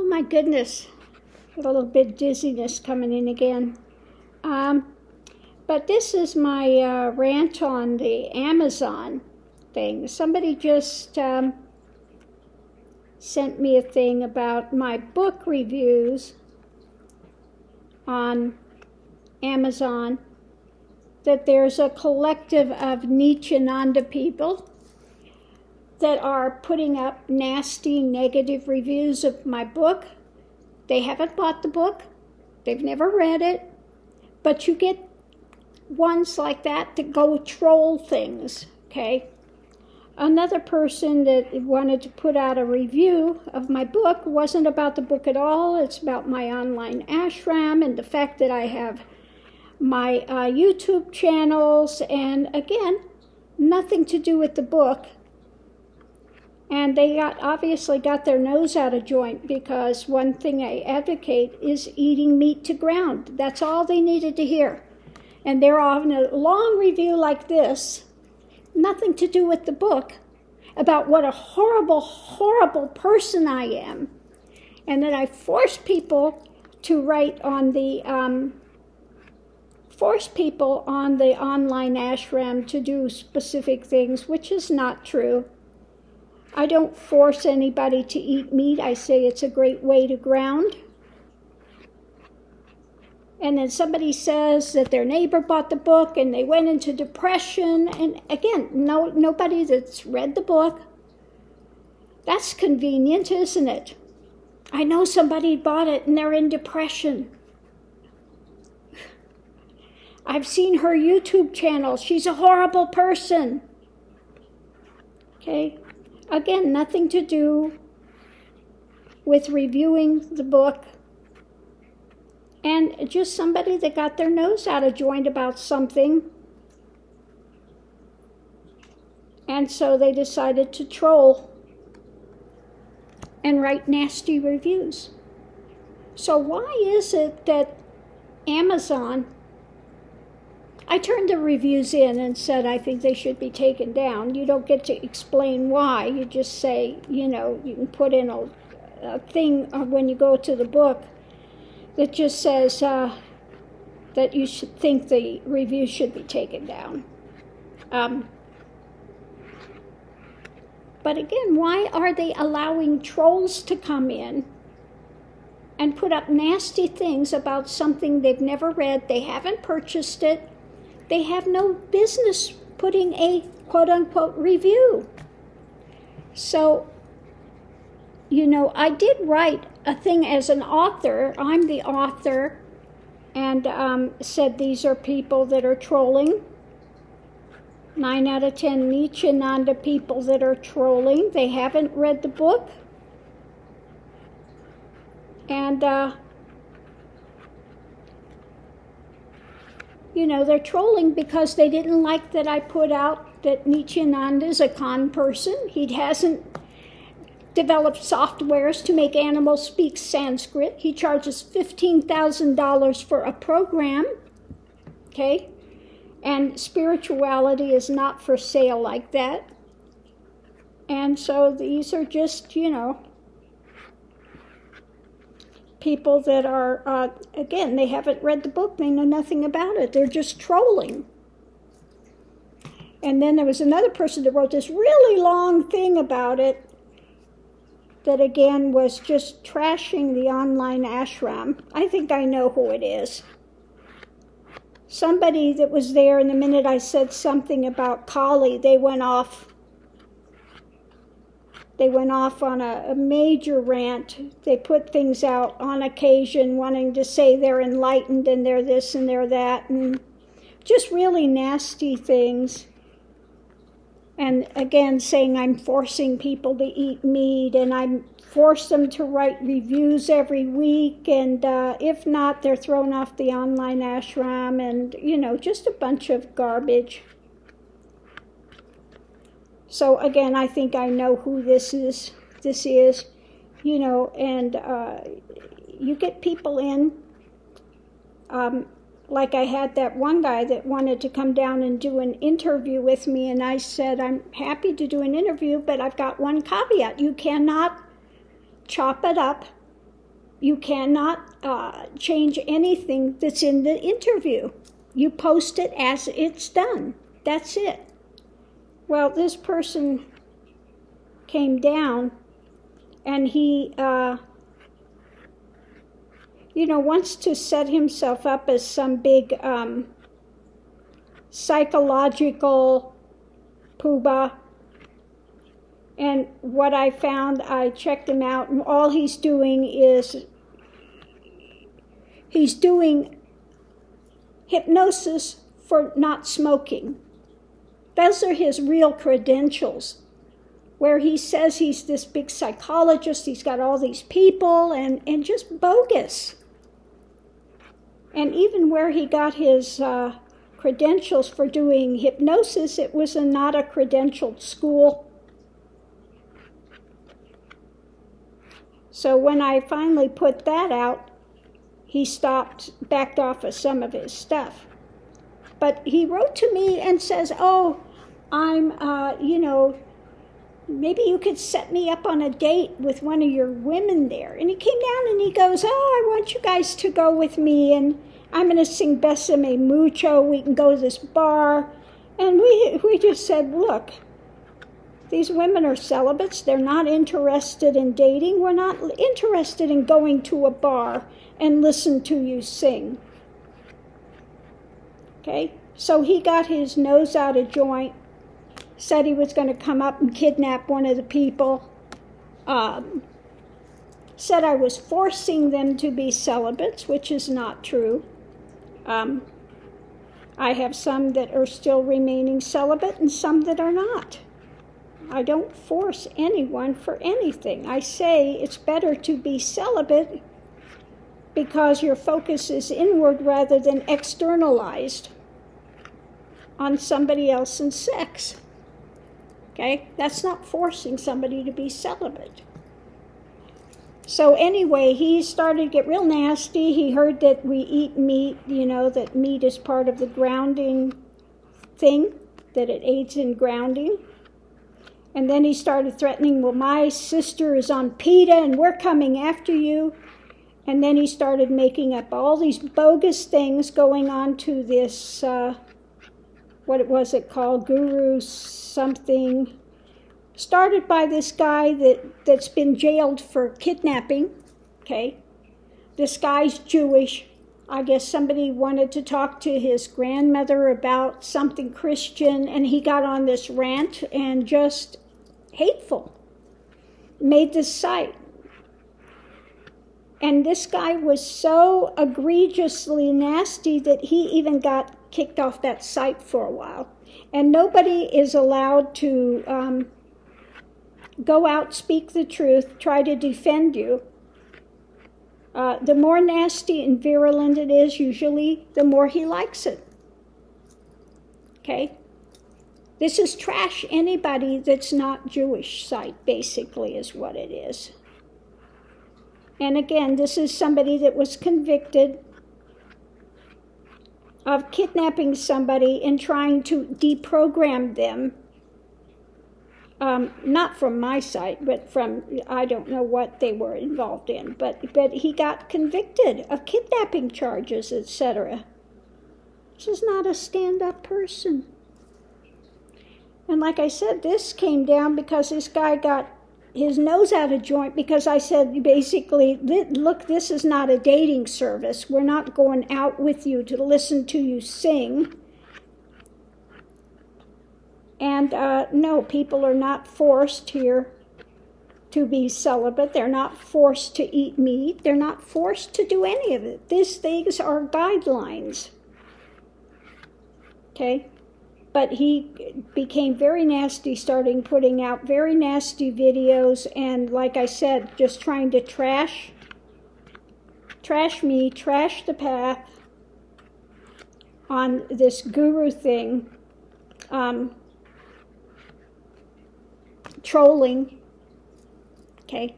my goodness. A little bit dizziness coming in again. But this is my rant on the Amazon thing. Somebody just sent me a thing about my book reviews on Amazon, that there's a collective of Nietzsche-Nanda people that are putting up nasty, negative reviews of my book. They haven't bought the book. They've never read it. But you get ones like that go troll things, okay? Another person that wanted to put out a review of my book wasn't about the book at all. It's about my online ashram and the fact that I have my YouTube channels, and again, nothing to do with the book. And they obviously got their nose out of joint, because one thing I advocate is eating meat to ground. That's all they needed to hear. And they're on a long review like this, nothing to do with the book, about what a horrible, horrible person I am. And that I force people to write on the, online ashram to do specific things, which is not true. I don't force anybody to eat meat. I say it's a great way to ground. And then somebody says that their neighbor bought the book and they went into depression. And again, nobody that's read the book. That's convenient, isn't it? I know somebody bought it and they're in depression. I've seen her YouTube channel. She's a horrible person. Okay? Again, nothing to do with reviewing the book. And just somebody that got their nose out of joint about something. And so they decided to troll and write nasty reviews. So why is it that Amazon, I turned the reviews in and said I think they should be taken down. You don't get to explain why. You just say, you can put in a thing when you go to the book that just says that you should think the review should be taken down. But again, why are they allowing trolls to come in and put up nasty things about something they've never read? They haven't purchased it. They have no business putting a quote-unquote review. So, I did write a thing as an author. I'm the author, and said these are people that are trolling. 9 out of 10 Nietzsche-Nanda people that are trolling. They haven't read the book. And, they're trolling because they didn't like that I put out that Nietzsche-Nanda is a con person. He hasn't developed softwares to make animals speak Sanskrit. He charges $15,000 for a program, okay? And spirituality is not for sale like that. And so these are just, people that are, again, they haven't read the book. They know nothing about it. They're just trolling. And then there was another person that wrote this really long thing about it that, again, was just trashing the online ashram. I think I know who it is. Somebody that was there, and the minute I said something about Kali, they went off on a major rant. They put things out on occasion wanting to say they're enlightened and they're this and they're that, and just really nasty things. And again, saying I'm forcing people to eat meat, and I force them to write reviews every week, and if not, they're thrown off the online ashram, and, just a bunch of garbage. So again, I think I know who this is, and you get people in, like I had that one guy that wanted to come down and do an interview with me, and I said, I'm happy to do an interview, but I've got one caveat. You cannot chop it up You cannot change anything that's in the interview. You post it as it's done. That's it. Well, this person came down, and he, wants to set himself up as some big psychological poobah. And what I found, I checked him out, and all he's doing is he's doing hypnosis for not smoking. Those are his real credentials, where he says he's this big psychologist, he's got all these people, and just bogus. And even where he got his credentials for doing hypnosis, it was not a credentialed school. So when I finally put that out, he backed off of some of his stuff. But he wrote to me and says, oh, I'm, maybe you could set me up on a date with one of your women there. And he came down and he goes, oh, I want you guys to go with me, and I'm going to sing Besame Mucho. We can go to this bar. And we just said, look, these women are celibates. They're not interested in dating. We're not interested in going to a bar and listen to you sing. Okay? So he got his nose out of joint, said he was going to come up and kidnap one of the people, said I was forcing them to be celibates, which is not true. I have some that are still remaining celibate and some that are not. I don't force anyone for anything. I say it's better to be celibate because your focus is inward rather than externalized on somebody else's sex. Okay? That's not forcing somebody to be celibate. So anyway, he started to get real nasty. He heard that we eat meat, that meat is part of the grounding thing, that it aids in grounding. And then he started threatening, well, my sister is on PETA and we're coming after you. And then he started making up all these bogus things going on to this, what was it called, Guru something. Started by this guy that's been jailed for kidnapping, okay? This guy's Jewish. I guess somebody wanted to talk to his grandmother about something Christian, and he got on this rant and just hateful. Made this site. And this guy was so egregiously nasty that he even got kicked off that site for a while. And nobody is allowed to go out, speak the truth, try to defend you. The more nasty and virulent it is, usually, the more he likes it. Okay? This is trash anybody that's not Jewish site, basically, is what it is. And again, this is somebody that was convicted of kidnapping somebody and trying to deprogram them. Not from my site, but from, I don't know what they were involved in. But he got convicted of kidnapping charges, etc. This is not a stand-up person. And like I said, this came down because this guy got his nose out of joint because I said, basically, look, this is not a dating service. We're not going out with you to listen to you sing. And no, people are not forced here to be celibate. They're not forced to eat meat. They're not forced to do any of it. These things are guidelines. Okay? But he became very nasty, starting putting out very nasty videos, and like I said, just trying to trash me, trash the path on this guru thing, trolling. Okay,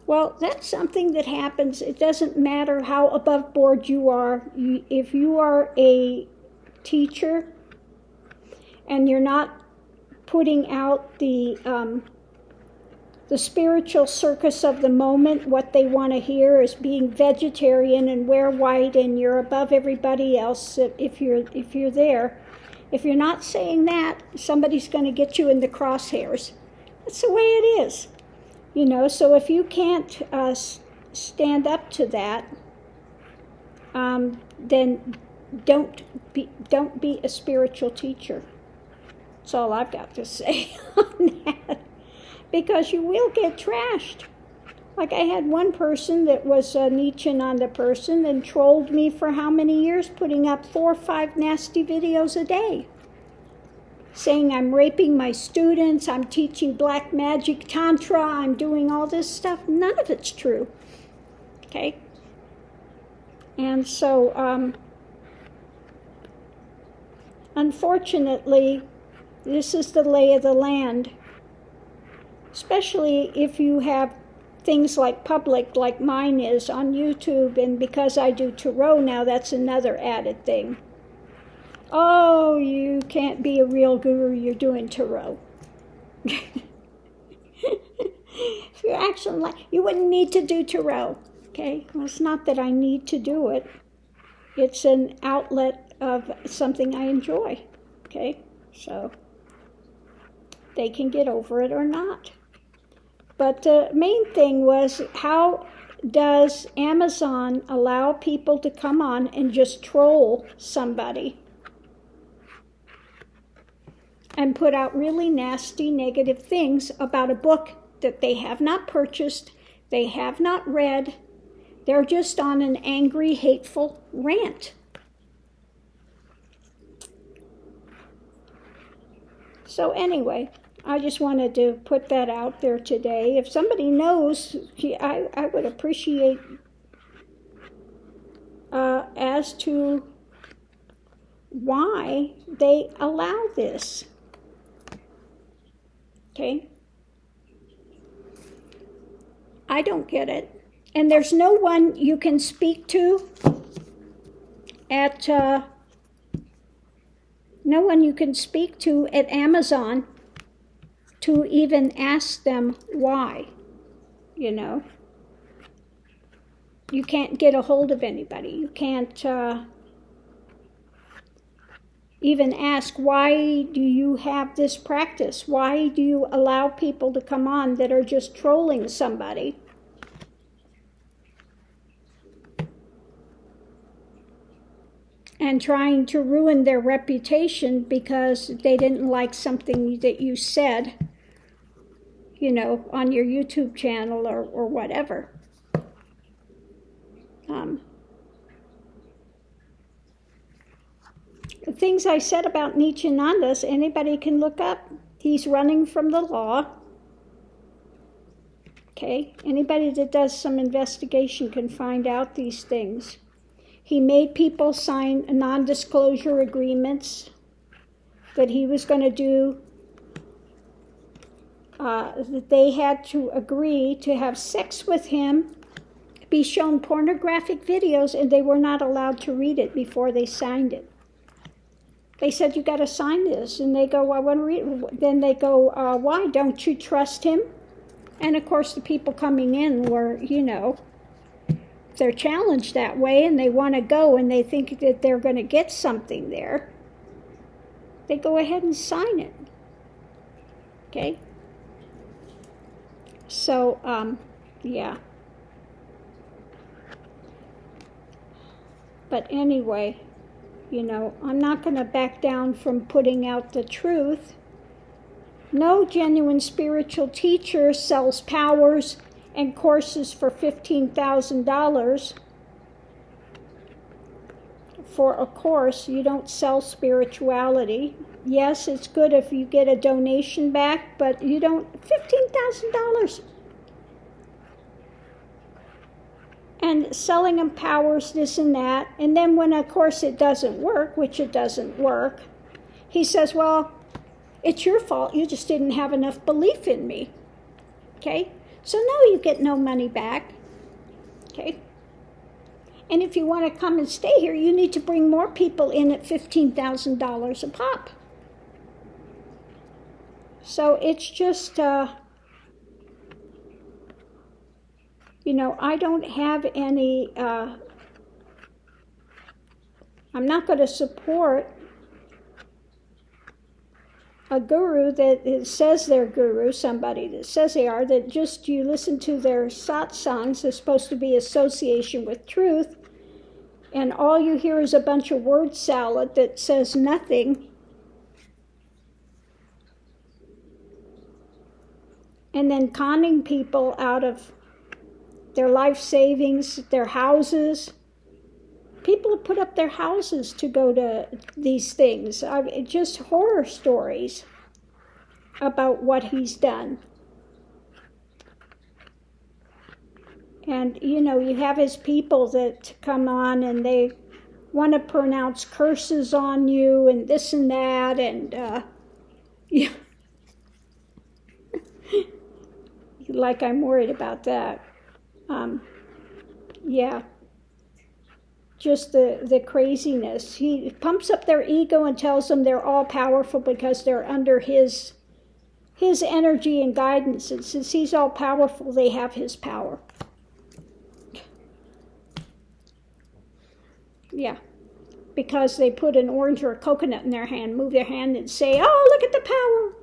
well, that's something that happens. It doesn't matter how above board you are. If you are a teacher and you're not putting out the the spiritual circus of the moment. What they want to hear is being vegetarian and wear white and you're above everybody else if you're there. If you're not saying that, somebody's going to get you in the crosshairs. That's the way it is. So if you can't stand up to that, then don't be a spiritual teacher. That's all I've got to say on that. Because you will get trashed. Like I had one person that was a Nietzscheananda person and trolled me for how many years, putting up 4 or 5 nasty videos a day. Saying I'm raping my students, I'm teaching black magic tantra, I'm doing all this stuff. None of it's true. Okay? And so, unfortunately, this is the lay of the land. Especially if you have things like public, like mine is on YouTube, and because I do tarot now, that's another added thing. Oh, you can't be a real guru, you're doing tarot. If you're actually like, you wouldn't need to do tarot, okay? Well, it's not that I need to do it. It's an outlet of something I enjoy, okay? So they can get over it or not. But the main thing was, how does Amazon allow people to come on and just troll somebody and put out really nasty, negative things about a book that they have not purchased, they have not read, they're just on an angry, hateful rant. So anyway, I just wanted to put that out there today. If somebody knows, I would appreciate as to why they allow this. Okay? I don't get it. And there's no one you can speak to at Amazon to even ask them why, You can't get a hold of anybody. You can't even ask, why do you have this practice? Why do you allow people to come on that are just trolling somebody? And trying to ruin their reputation because they didn't like something that you said, on your YouTube channel or whatever. The things I said about Nietzscheanandas, anybody can look up. He's running from the law. Okay? Anybody that does some investigation can find out these things. He made people sign non-disclosure agreements that he was going to do, that they had to agree to have sex with him, be shown pornographic videos, and they were not allowed to read it before they signed it. They said, you got to sign this. And they go, I want to read it. Then they go, why? Don't you trust him? And of course, the people coming in were, they're challenged that way and they want to go and they think that they're going to get something there, they go ahead and sign it. Okay? So, yeah. But anyway, I'm not going to back down from putting out the truth. No genuine spiritual teacher sells powers and courses for $15,000 for a course. You don't sell spirituality. Yes, it's good if you get a donation back, but you don't. $15,000. And selling them powers, this and that. And then when, of course, it doesn't work, which it doesn't work, he says, well, it's your fault. You just didn't have enough belief in me. Okay? So no, you get no money back. Okay? And if you want to come and stay here, you need to bring more people in at $15,000 a pop. So it's just, I don't have any, I'm not going to support a guru that says they're guru, somebody that says they are, that just you listen to their satsangs is supposed to be association with truth, and all you hear is a bunch of word salad that says nothing. And then conning people out of their life savings, their houses. People have put up their houses to go to these things. Just horror stories about what he's done. And, you have his people that come on and they want to pronounce curses on you and this and that. And, yeah. Like I'm worried about that. Yeah. Just the craziness. He pumps up their ego and tells them they're all powerful because they're under his energy and guidance. And since he's all powerful, they have his power. Yeah. Because they put an orange or a coconut in their hand, move their hand and say, oh, look at the power.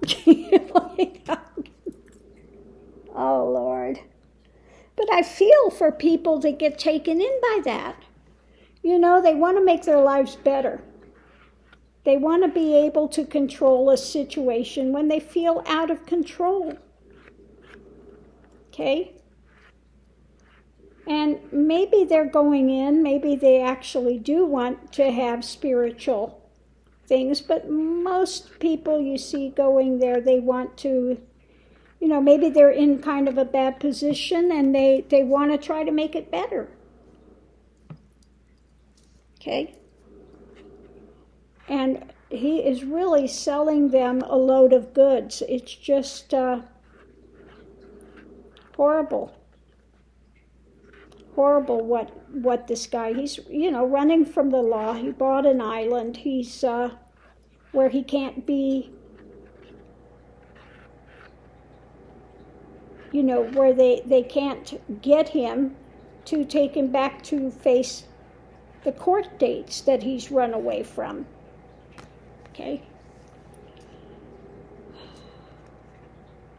Oh, Lord. But I feel for people that get taken in by that. They want to make their lives better. They want to be able to control a situation when they feel out of control. Okay? And maybe they're going in, maybe they actually do want to have spiritual things, but most people you see going there, they want to, maybe they're in kind of a bad position and they want to try to make it better. Okay? And he is really selling them a load of goods. It's just horrible. Horrible what this guy, he's, running from the law. He bought an island. He's where he can't be, where they can't get him to take him back to face the court dates that he's run away from. Okay?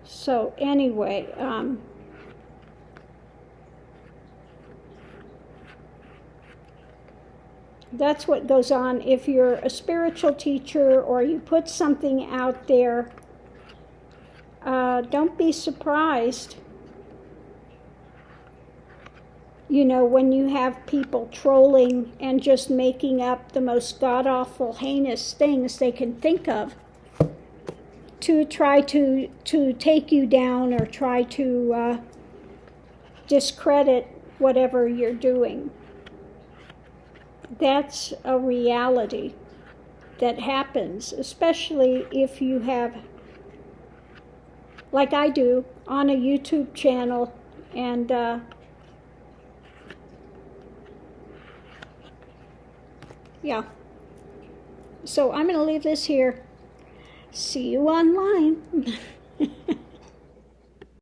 So anyway, that's what goes on if you're a spiritual teacher or you put something out there. Don't be surprised, when you have people trolling and just making up the most god-awful, heinous things they can think of to try to take you down or try to discredit whatever you're doing. That's a reality that happens, especially if you have, like I do, on a YouTube channel, and yeah. So I'm going to leave this here. See you online.